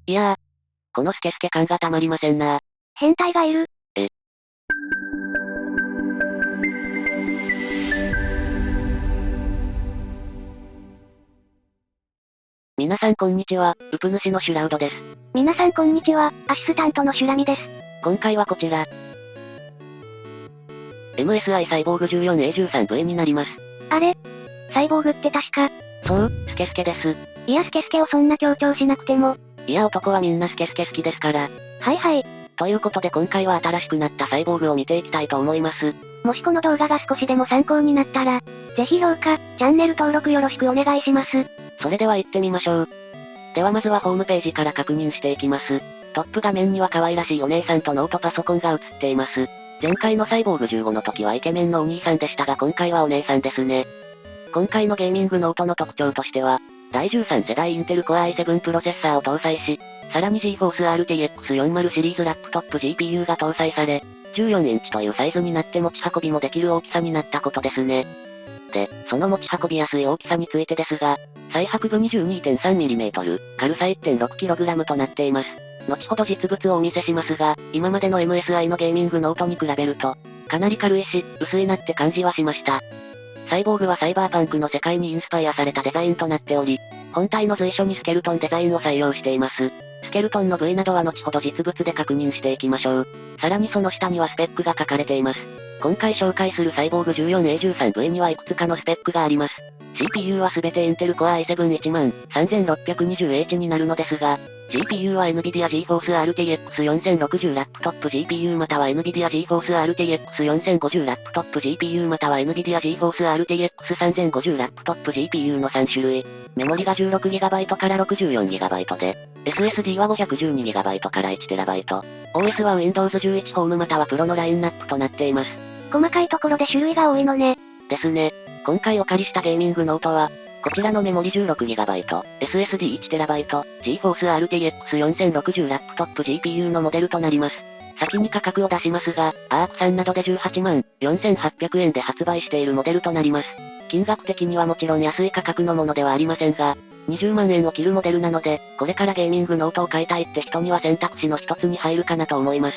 いやー、このスケスケ感がたまりませんな。変態がいる。皆さんこんにちは、ウプ主のシュラウドです。皆さんこんにちは、アシスタントのシュラミです。今回はこちら。MSI サイボーグ 14A13V になります。あれサイボーグって確か。そう、スケスケです。いやスケスケをそんな強調しなくても。いや男はみんなスケスケ好きですから。はいはい。ということで今回は新しくなったサイボーグを見ていきたいと思います。もしこの動画が少しでも参考になったら、ぜひ評価、チャンネル登録よろしくお願いします。それでは行ってみましょう。ではまずはホームページから確認していきます。トップ画面には可愛らしいお姉さんとノートパソコンが映っています。前回のサイボーグ15の時はイケメンのお兄さんでしたが今回はお姉さんですね。今回のゲーミングノートの特徴としては、第13世代インテル Core i7 プロセッサーを搭載し、さらに GeForce RTX 40シリーズラップトップ GPU が搭載され、14インチというサイズになって持ち運びもできる大きさになったことですね。で、その持ち運びやすい大きさについてですが、最薄部 22.3mm、軽さ 1.6kg となっています。後ほど実物をお見せしますが、今までの MSI のゲーミングノートに比べると、かなり軽いし、薄いなって感じはしました。サイボーグはサイバーパンクの世界にインスパイアされたデザインとなっており、本体の随所にスケルトンデザインを採用しています。スケルトンの部位などは後ほど実物で確認していきましょう。さらにその下にはスペックが書かれています。今回紹介するサイボーグ 14A13V にはいくつかのスペックがあります。CPU はすべてインテル Core i7-13620H になるのですが、GPU は NVIDIA GeForce RTX 4060ラップトップ GPU または NVIDIA GeForce RTX 4050ラップトップ GPU または NVIDIA GeForce RTX 3050ラップトップ GPU の3種類。メモリが 16GB から 64GB で、SSD は 512GB から 1TB。OS は Windows 11ホームまたはプロのラインナップとなっています。細かいところで種類が多いのね。ですね。今回お借りしたゲーミングノートは、こちらのメモリ 16GB、SSD1TB、GeForce RTX 4060ラップトップ GPU のモデルとなります。先に価格を出しますが、アークさんなどで18万4800円で発売しているモデルとなります。金額的にはもちろん安い価格のものではありませんが、20万円を切るモデルなので、これからゲーミングノートを買いたいって人には選択肢の一つに入るかなと思います。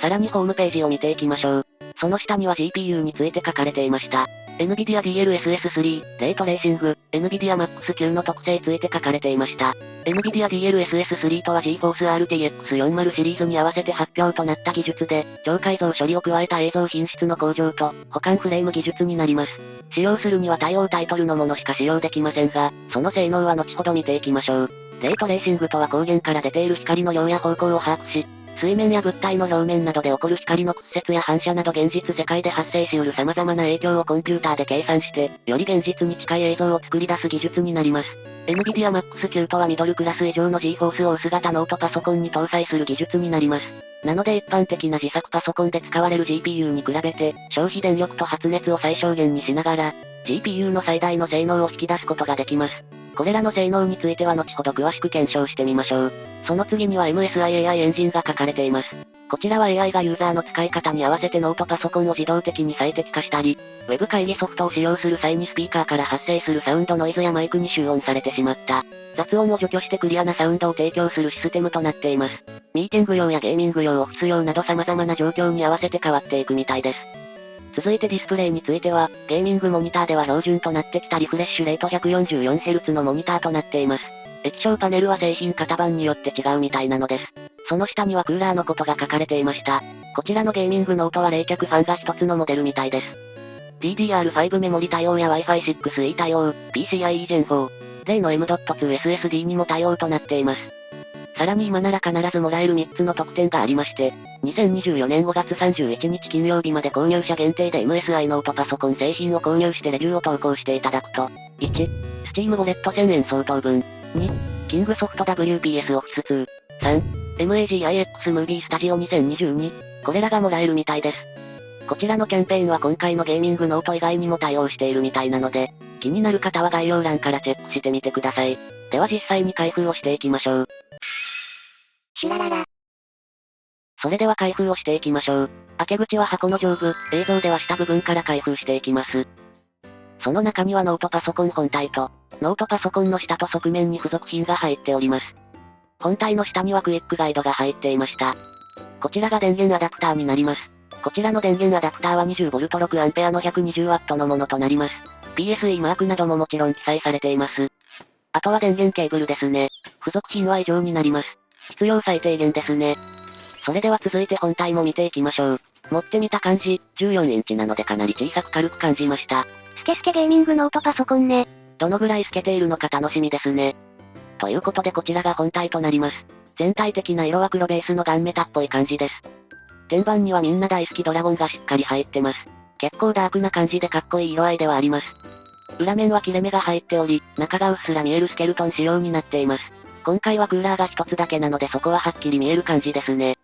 さらにホームページを見ていきましょう。その下には GPU について書かれていました。NVIDIA DLSS3、レイトレーシング、NVIDIA Max-Q の特性ついて書かれていました。NVIDIA DLSS3 とは GeForce RTX 40シリーズに合わせて発表となった技術で、超解像処理を加えた映像品質の向上と、保管フレーム技術になります。使用するには対応タイトルのものしか使用できませんが、その性能は後ほど見ていきましょう。レイトレーシングとは光源から出ている光の量や方向を把握し、水面や物体の表面などで起こる光の屈折や反射など現実世界で発生し得る様々な影響をコンピューターで計算して、より現実に近い映像を作り出す技術になります。NVIDIA Max-Q とはミドルクラス以上の GeForce を薄型ノートパソコンに搭載する技術になります。なので一般的な自作パソコンで使われる GPU に比べて、消費電力と発熱を最小限にしながら、GPU の最大の性能を引き出すことができます。これらの性能については後ほど詳しく検証してみましょう。その次には MSI AI エンジンが書かれています。こちらは AI がユーザーの使い方に合わせてノートパソコンを自動的に最適化したり、Web 会議ソフトを使用する際にスピーカーから発生するサウンドノイズやマイクに集音されてしまった雑音を除去してクリアなサウンドを提供するシステムとなっています。ミーティング用やゲーミング用、オフィス用など様々な状況に合わせて変わっていくみたいです。続いてディスプレイについては、ゲーミングモニターでは標準となってきたリフレッシュレート 144Hz のモニターとなっています。液晶パネルは製品型番によって違うみたいなのです。その下にはクーラーのことが書かれていました。こちらのゲーミングノートは冷却ファンが一つのモデルみたいです。DDR5 メモリ対応や Wi-Fi 6E 対応、PCIe Gen 4、例の M.2 SSD にも対応となっています。さらに今なら必ずもらえる3つの特典がありまして、2024年5月31日金曜日まで購入者限定で MSI ノートパソコン製品を購入してレビューを投稿していただくと、1、Steam ウォレット1000円相当分、2、キングソフト WPS Office 2、3、MAGIX Movie Studio 2022、これらがもらえるみたいです。こちらのキャンペーンは今回のゲーミングノート以外にも対応しているみたいなので、気になる方は概要欄からチェックしてみてください。では実際に開封をしていきましょう。シュラララ。それでは開封をしていきましょう。開け口は箱の上部、映像では下部分から開封していきます。その中にはノートパソコン本体と、ノートパソコンの下と側面に付属品が入っております。本体の下にはクイックガイドが入っていました。こちらが電源アダプターになります。こちらの電源アダプターは 20V6A の 120W のものとなります。PSE マークなどももちろん記載されています。あとは電源ケーブルですね。付属品は以上になります。必要最低限ですね。それでは続いて本体も見ていきましょう。持ってみた感じ、14インチなのでかなり小さく軽く感じました。スケスケゲーミングノートパソコンね。どのぐらい透けているのか楽しみですね。ということでこちらが本体となります。全体的な色は黒ベースのガンメタっぽい感じです。天板にはみんな大好きドラゴンがしっかり入ってます。結構ダークな感じでかっこいい色合いではあります。裏面は切れ目が入っており、中がうっすら見えるスケルトン仕様になっています。今回はクーラーが一つだけなのでそこははっきり見える感じですね。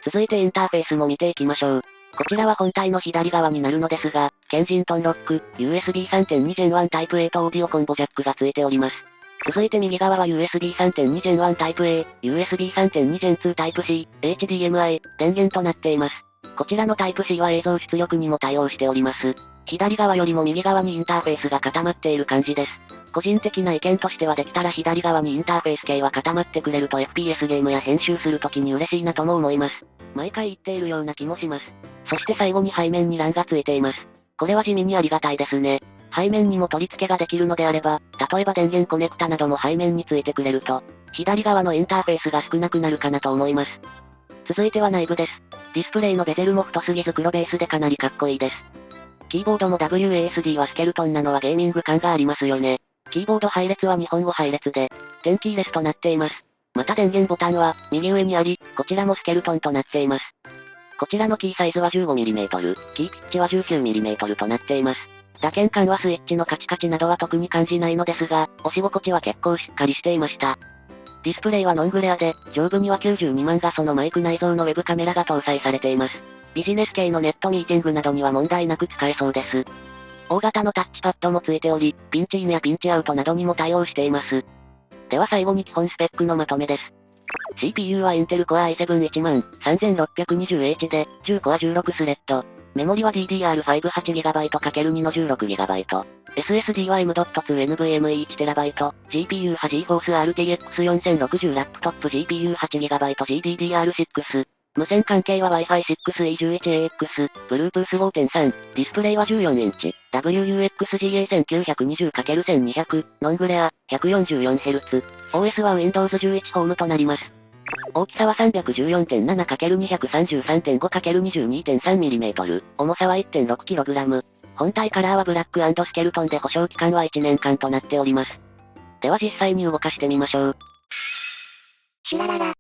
続いてインターフェースも見ていきましょう。こちらは本体の左側になるのですが、ケンジントンロック、USB 3.2 Gen 1 Type A とオーディオコンボジャックが付いております。続いて右側は USB 3.2 Gen 1 Type A、USB 3.2 Gen 2 Type C、HDMI、電源となっています。こちらの Type C は映像出力にも対応しております。左側よりも右側にインターフェースが固まっている感じです。個人的な意見としてはできたら左側にインターフェース系は固まってくれると FPS ゲームや編集するときに嬉しいなとも思います。毎回言っているような気もします。そして最後に背面に LAN が付いています。これは地味にありがたいですね。背面にも取り付けができるのであれば、例えば電源コネクタなども背面に付いてくれると、左側のインターフェースが少なくなるかなと思います。続いては内部です。ディスプレイのベゼルも太すぎず黒ベースでかなりかっこいいです。キーボードも WASD はスケルトンなのはゲーミング感がありますよね。キーボード配列は日本語配列で、点キーレスとなっています。また電源ボタンは、右上にあり、こちらもスケルトンとなっています。こちらのキーサイズは 15mm、キーピッチは 19mm となっています。打鍵感はスイッチのカチカチなどは特に感じないのですが、押し心地は結構しっかりしていました。ディスプレイはノングレアで、上部には92万画素のマイク内蔵のウェブカメラが搭載されています。ビジネス系のネットミーティングなどには問題なく使えそうです。大型のタッチパッドも付いており、ピンチインやピンチアウトなどにも対応しています。では最後に基本スペックのまとめです。CPU はインテル Core i7-13620H で、10コア16スレッド。メモリは DDR5 8GB×2 の 16GB。SSD は M.2 NVMe1TB。GPU は GeForce RTX 4060ラップトップ GPU 8GB。GDDR6。無線関係は Wi-Fi 6E11AX、Bluetooth 5.3、ディスプレイは14インチ、WUXGA1920×1200、ノングレア、144Hz、OS は Windows 11ホームとなります。大きさは 314.7×233.5×22.3mm、重さは 1.6kg。本体カラーはブラック&スケルトンで保証期間は1年間となっております。では実際に動かしてみましょう。シュラララ。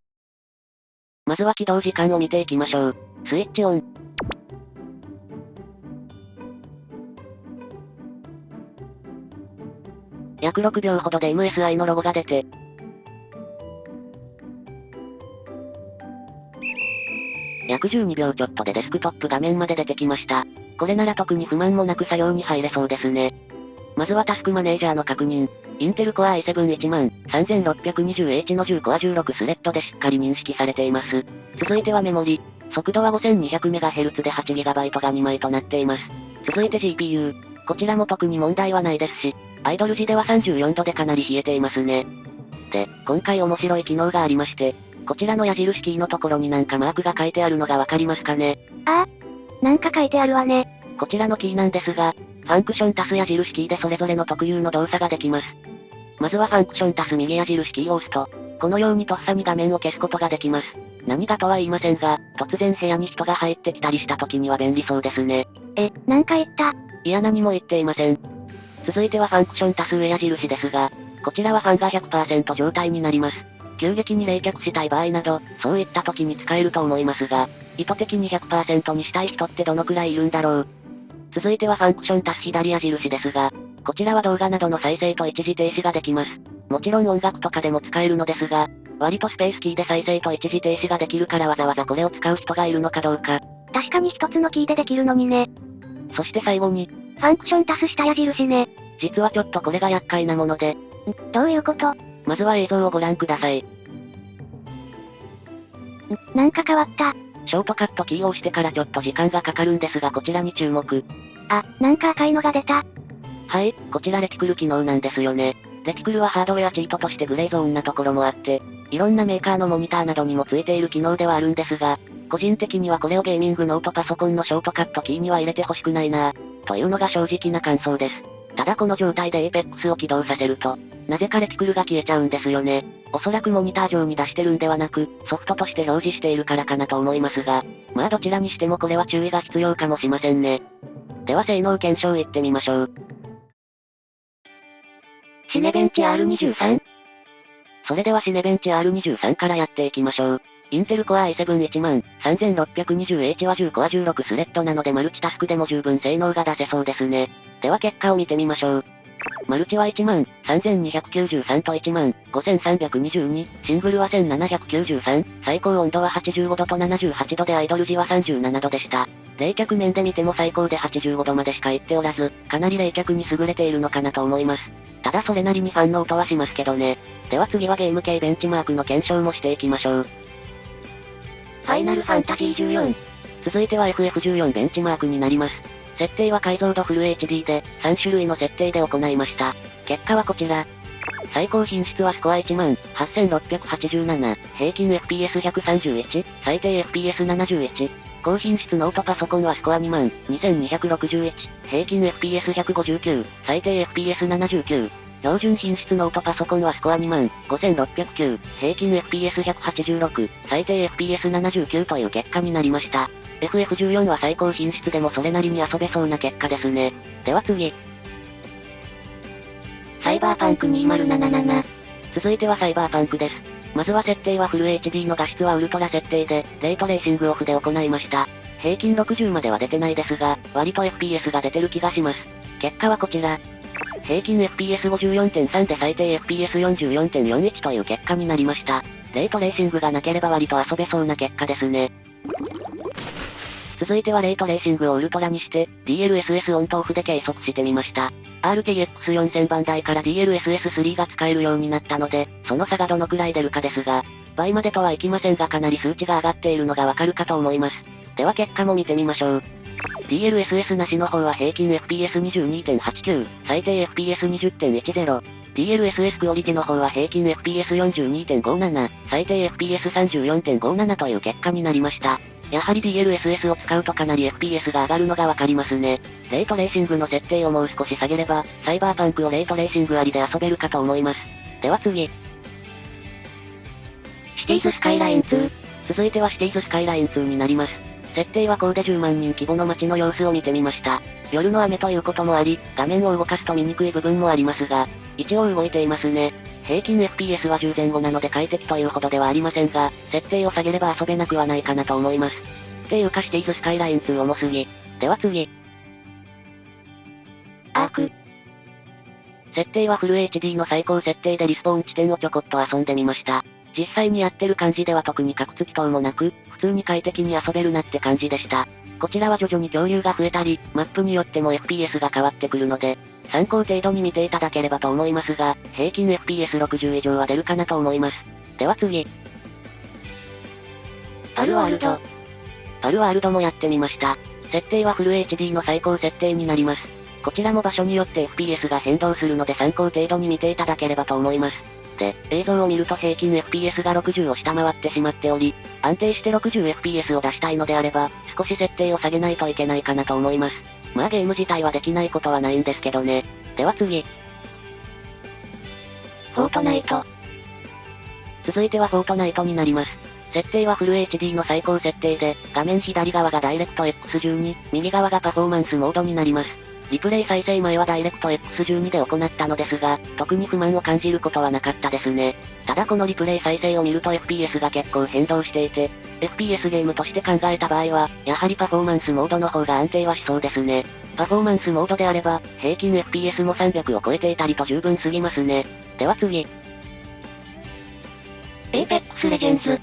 まずは起動時間を見ていきましょう。スイッチオン。約6秒ほどで MSI のロゴが出て、約12秒ちょっとでデスクトップ画面まで出てきました。これなら特に不満もなく作業に入れそうですね。まずはタスクマネージャーの確認。インテル Core i7-13620H の10コア16スレッドでしっかり認識されています。続いてはメモリ。速度は 5200MHz で 8GB が2枚となっています。続いて GPU。こちらも特に問題はないですし、アイドル時では34度でかなり冷えていますね。で、今回面白い機能がありまして、こちらの矢印キーのところになんかマークが書いてあるのがわかりますかね？ああ、なんか書いてあるわね。こちらのキーなんですが、ファンクション足す矢印キーでそれぞれの特有の動作ができます。まずはファンクション足す右矢印キーを押すと、このようにとっさに画面を消すことができます。何がとは言いませんが、突然部屋に人が入ってきたりした時には便利そうですね。なんか言った。いや何も言っていません。続いてはファンクション足す上矢印ですが、こちらはファンが 100% 状態になります。急激に冷却したい場合など、そういった時に使えると思いますが、意図的に 100% にしたい人ってどのくらいいるんだろう。続いてはファンクション足す左矢印ですが、こちらは動画などの再生と一時停止ができます。もちろん音楽とかでも使えるのですが、割とスペースキーで再生と一時停止ができるからわざわざこれを使う人がいるのかどうか。確かに一つのキーでできるのにね。そして最後に、ファンクション足す下矢印ね。実はちょっとこれが厄介なもので。どういうこと？まずは映像をご覧ください。なんか変わった。ショートカットキーを押してからちょっと時間がかかるんですがこちらに注目。あ、なんか赤いのが出た。はい、こちらレティクル機能なんですよね。レティクルはハードウェアチートとしてグレーゾーンなところもあって、いろんなメーカーのモニターなどにもついている機能ではあるんですが、個人的にはこれをゲーミングノートパソコンのショートカットキーには入れてほしくないなというのが正直な感想です。ただこの状態で Apex を起動させると、なぜかレティクルが消えちゃうんですよね。おそらくモニター上に出してるんではなく、ソフトとして表示しているからかなと思いますが、まあどちらにしてもこれは注意が必要かもしませんね。では性能検証いってみましょう。シネベンチ R23。それではシネベンチ R23 からやっていきましょう。インテル Core i7-13620H は10コア16スレッドなのでマルチタスクでも十分性能が出せそうですね。では結果を見てみましょう。マルチは13293と15322、シングルは1793、最高温度は85度と78度でアイドル時は37度でした。冷却面で見ても最高で85度までしか行っておらず、かなり冷却に優れているのかなと思います。ただそれなりにファンの音はしますけどね。では次はゲーム系ベンチマークの検証もしていきましょう。ファイナルファンタジー14。続いては FF14 ベンチマークになります。設定は解像度フル HD で、3種類の設定で行いました。結果はこちら。最高品質はスコア18687、平均 FPS131、最低 FPS71。高品質ノートパソコンはスコア22261、平均 FPS159、最低 FPS79。標準品質ノートパソコンはスコア25609、平均 FPS186、最低 FPS79 という結果になりました。FF14 は最高品質でもそれなりに遊べそうな結果ですね。では次。サイバーパンク2077。続いてはサイバーパンクです。まずは設定はフル HD の画質はウルトラ設定で、レイトレーシングオフで行いました。平均60までは出てないですが、割と FPS が出てる気がします。結果はこちら。平均 FPS54.3 で最低 FPS44.41 という結果になりました。レイトレーシングがなければ割と遊べそうな結果ですね。続いてはレイトレーシングをウルトラにして、DLSS オンとオフで計測してみました。RTX4000 番台から DLSS3 が使えるようになったので、その差がどのくらい出るかですが、倍までとはいきませんがかなり数値が上がっているのがわかるかと思います。では結果も見てみましょう。DLSS なしの方は平均 FPS22.89、最低 FPS20.10。DLSS クオリティの方は平均 FPS42.57、最低 FPS34.57 という結果になりました。やはり DLSS を使うとかなり FPS が上がるのがわかりますね。レイトレーシングの設定をもう少し下げれば、サイバーパンクをレイトレーシングありで遊べるかと思います。では次。シティーズスカイライン2。続いてはシティーズスカイライン2になります。設定は高で10万人規模の街の様子を見てみました。夜の雨ということもあり、画面を動かすと見にくい部分もありますが、一応動いていますね。平均 FPS は10前後なので快適というほどではありませんが、設定を下げれば遊べなくはないかなと思います。っていうかシティーズスカイライン2重すぎ。では次。アーク。設定はフル HD の最高設定でリスポーン地点をちょこっと遊んでみました。実際にやってる感じでは特にカクつき等もなく、普通に快適に遊べるなって感じでした。こちらは徐々に共有が増えたり、マップによっても FPS が変わってくるので、参考程度に見ていただければと思いますが、平均 FPS60 以上は出るかなと思います。では次。パルワールド。パルワールドもやってみました。設定はフル HD の最高設定になります。こちらも場所によって FPS が変動するので参考程度に見ていただければと思います。で、映像を見ると平均 FPS が60を下回ってしまっており、安定して 60fps を出したいのであれば、少し設定を下げないといけないかなと思います。まあゲーム自体はできないことはないんですけどね。では次。フォートナイト。続いてはフォートナイトになります。設定はフル HD の最高設定で、画面左側がダイレクト X12、右側がパフォーマンスモードになります。リプレイ再生前はダイレクト X12 で行ったのですが、特に不満を感じることはなかったですね。ただこのリプレイ再生を見ると FPS が結構変動していて、FPS ゲームとして考えた場合は、やはりパフォーマンスモードの方が安定はしそうですね。パフォーマンスモードであれば、平均 FPS も300を超えていたりと十分すぎますね。では次。Apex Legends。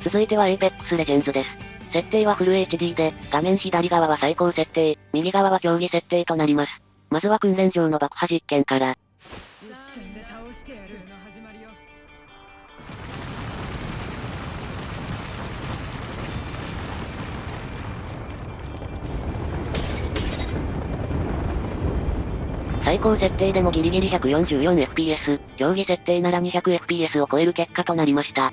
続いては Apex Legends です。設定はフル HD で、画面左側は最高設定、右側は競技設定となります。まずは訓練場の爆破実験から。最高設定でもギリギリ 144fps、競技設定なら 200fps を超える結果となりました。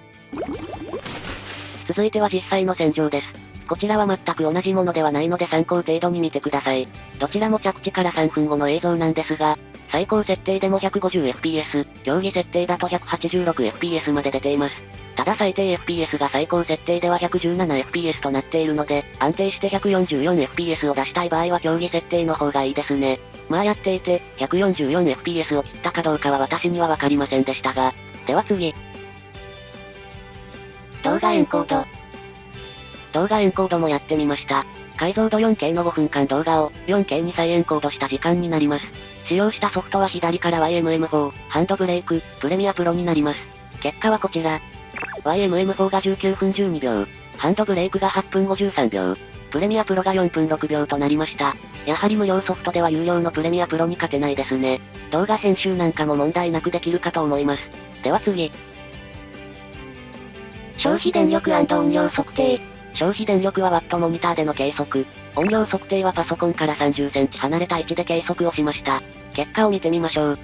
続いては実際の戦場です。こちらは全く同じものではないので参考程度に見てください。どちらも着地から3分後の映像なんですが、最高設定でも 150fps、競技設定だと 186fps まで出ています。ただ最低 FPS が最高設定では 117fps となっているので、安定して 144fps を出したい場合は競技設定の方がいいですね。まあやっていて、144fps を切ったかどうかは私にはわかりませんでしたが。では次。動画エンコード。動画エンコードもやってみました。解像度 4K の5分間動画を 4K に再エンコードした時間になります。使用したソフトは左から YMM4、ハンドブレイク、プレミアプロになります。結果はこちら。YMM4 が19分12秒、ハンドブレイクが8分53秒、プレミアプロが4分6秒となりました。やはり無料ソフトでは有料のプレミアプロに勝てないですね。動画編集なんかも問題なくできるかと思います。では次。消費電力&音量測定。消費電力はワットモニターでの計測。音量測定はパソコンから30センチ離れた位置で計測をしました。結果を見てみましょう。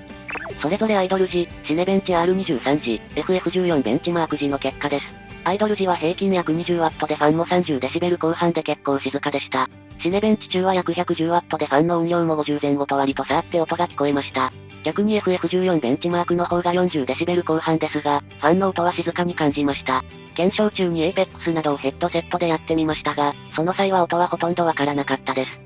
それぞれアイドル時、シネベンチ R23 時、FF14 ベンチマーク時の結果です。アイドル時は平均約 20W でファンも 30dB 後半で結構静かでした。シネベンチ中は約 110W でファンの音量も50前後と割と差あって音が聞こえました。逆に FF14 ベンチマークの方が 40dB 後半ですが、ファンの音は静かに感じました。検証中に Apex などをヘッドセットでやってみましたが、その際は音はほとんどわからなかったです。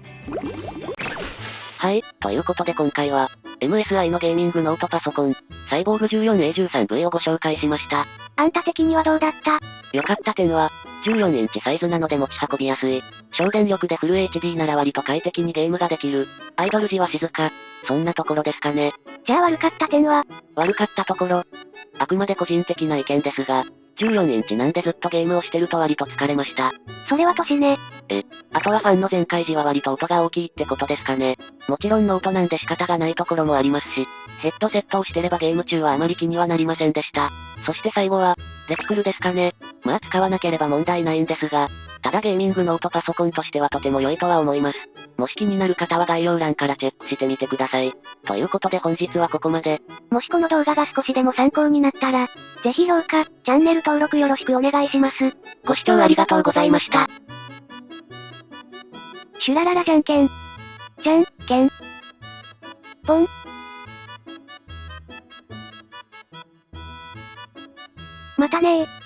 はい、ということで今回は、MSI のゲーミングノートパソコン、サイボーグ 14A13V をご紹介しました。あんた的にはどうだった？良かった点は、14インチサイズなので持ち運びやすい。省電力でフル HD なら割と快適にゲームができる。アイドル時は静か。そんなところですかね。じゃあ悪かった点は？悪かったところ。あくまで個人的な意見ですが、14インチなんでずっとゲームをしてると割と疲れました。それは年ね。あとはファンの全開時は割と音が大きいってことですかね。もちろんノートなんで仕方がないところもありますし、ヘッドセットをしてればゲーム中はあまり気にはなりませんでした。そして最後は、レティクルですかね。まあ使わなければ問題ないんですが、ただゲーミングノートパソコンとしてはとても良いとは思います。もし気になる方は概要欄からチェックしてみてください。ということで本日はここまで。もしこの動画が少しでも参考になったら、ぜひ評価、チャンネル登録よろしくお願いします。ご視聴ありがとうございました。シュラララじゃんけん。じゃんけん。ポン。またねー。